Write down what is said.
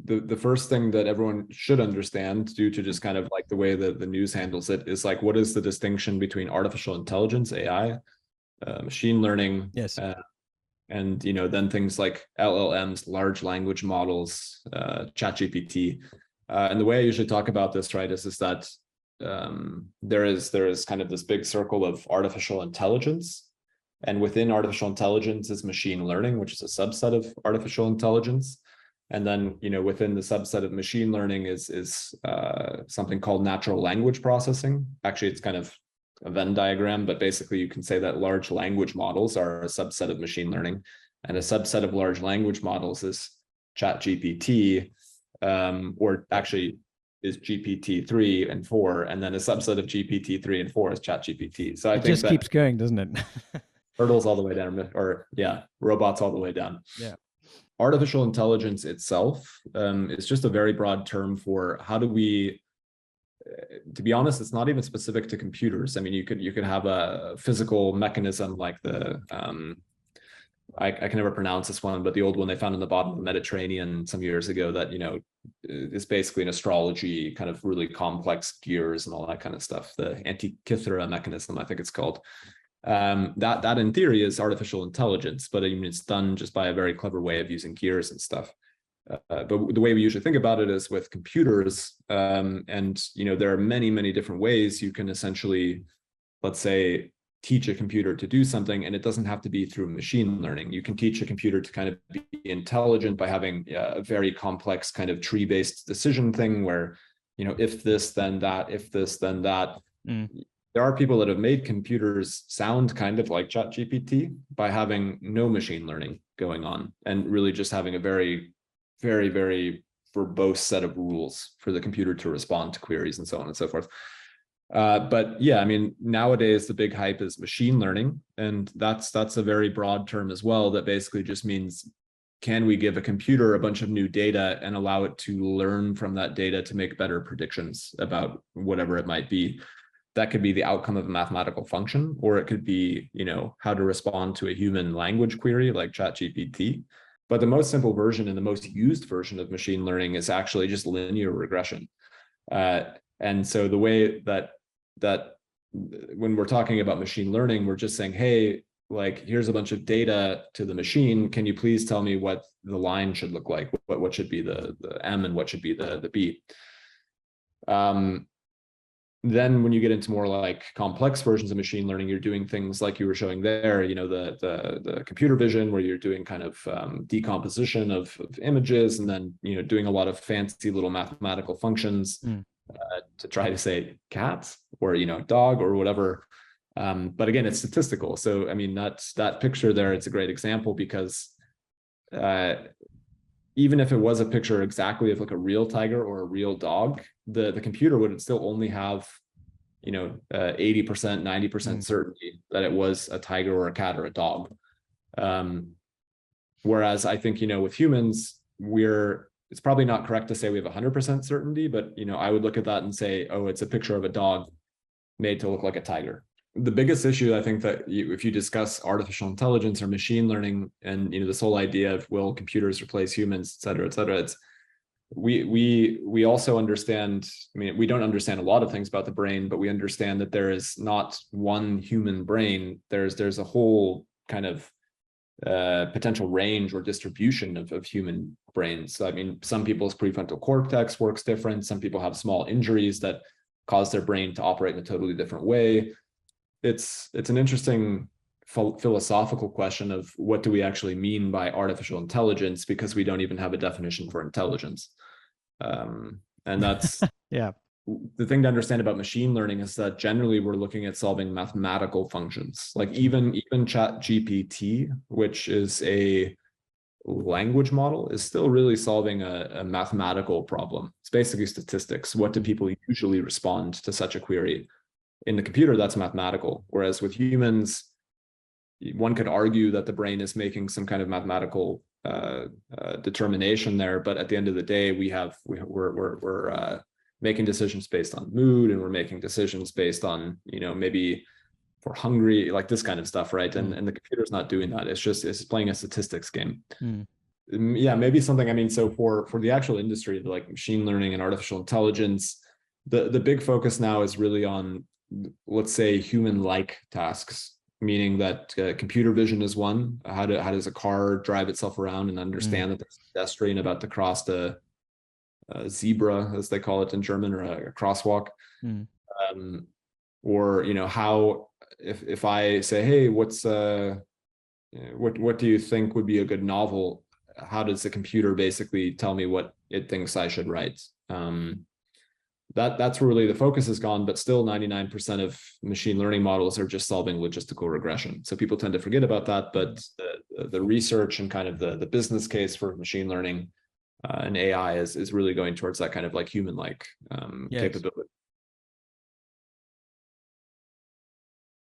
the first thing that everyone should understand, due to just kind of like the way that the news handles it, is like, what is the distinction between artificial intelligence, AI, machine learning, Yes. and then things like LLMs, large language models, ChatGPT. And the way I usually talk about this, right, is that there is kind of this big circle of artificial intelligence, and within artificial intelligence is machine learning, which is a subset of artificial intelligence. And then within the subset of machine learning is something called natural language processing. Actually, it's kind of a Venn diagram, but basically you can say that large language models are a subset of machine learning, and a subset of large language models is ChatGPT, or actually is GPT-3 and 4, and then a subset of GPT-3 and 4 is ChatGPT. So I It think just that keeps going, doesn't it? hurdles all the way down, or robots all the way down. Yeah. Artificial intelligence itself is just a very broad term for how do we, to be honest, it's not even specific to computers. I mean, you could have a physical mechanism like the I can never pronounce this one, but the old one they found in the bottom of the Mediterranean some years ago that is basically an astrology kind of really complex gears and all that kind of stuff. The Antikythera mechanism, I think it's called. That in theory is artificial intelligence, but I mean, it's done just by a very clever way of using gears and stuff. But the way we usually think about it is with computers, and there are many different ways you can essentially, let's say, teach a computer to do something, and it doesn't have to be through machine learning. You can teach a computer to kind of be intelligent by having a very complex kind of tree-based decision thing where, if this, then that, if this, then that. There are people that have made computers sound kind of like ChatGPT by having no machine learning going on and really just having a very verbose set of rules for the computer to respond to queries and so on and so forth. But yeah, I mean, nowadays the big hype is machine learning, and that's a very broad term as well, that basically just means, can we give a computer a bunch of new data and allow it to learn from that data to make better predictions about whatever it might be? That could be the outcome of a mathematical function, or it could be, how to respond to a human language query like ChatGPT. But the most simple version and the most used version of machine learning is actually just linear regression. And so the way that when we're talking about machine learning, we're just saying, hey, like, here's a bunch of data to the machine. Can you please tell me what the line should look like? What should be the M and what should be the B? Then when you get into more like complex versions of machine learning, you're doing things like you were showing there, the computer vision, where you're doing kind of decomposition of images, and then, doing a lot of fancy little mathematical functions to try to say cat or, dog or whatever. But again, it's statistical. So, I mean, that picture there, it's a great example because even if it was a picture exactly of like a real tiger or a real dog, the computer would still only have 80%, 90% certainty that it was a tiger or a cat or a dog. Whereas I think with humans, it's probably not correct to say we have 100% certainty, but I would look at that and say, oh, it's a picture of a dog made to look like a tiger. The biggest issue, I think, that if you discuss artificial intelligence or machine learning, and this whole idea of will computers replace humans, et cetera, it's we also understand. I mean, we don't understand a lot of things about the brain, but we understand that there is not one human brain. There's a whole kind of potential range or distribution of human brains. So, I mean, some people's prefrontal cortex works different. Some people have small injuries that cause their brain to operate in a totally different way. It's an interesting philosophical question of what do we actually mean by artificial intelligence, because we don't even have a definition for intelligence. And that's yeah. The thing to understand about machine learning is that generally we're looking at solving mathematical functions. Like even ChatGPT, which is a language model, is still really solving a mathematical problem. It's basically statistics. What do people usually respond to such a query? In the computer, that's mathematical. Whereas with humans, one could argue that the brain is making some kind of mathematical determination there, but at the end of the day, we're making decisions based on mood, and we're making decisions based on maybe if we're hungry, like this kind of stuff, right? And the computer's not doing that. It's playing a statistics game. Yeah, maybe something. I mean, so for the actual industry, like machine learning and artificial intelligence, the big focus now is really on, let's say, human-like tasks, meaning that computer vision is one. How does a car drive itself around and understand that there's a pedestrian about to cross the zebra, as they call it in German, or a crosswalk. Um, or how, if I say, hey, what do you think would be a good novel? How does the computer basically tell me what it thinks I should write? That's where really the focus has gone, but still 99% of machine learning models are just solving logistical regression. So people tend to forget about that, but the research and kind of the business case for machine learning and AI is really going towards that kind of like human-like Yes. capability.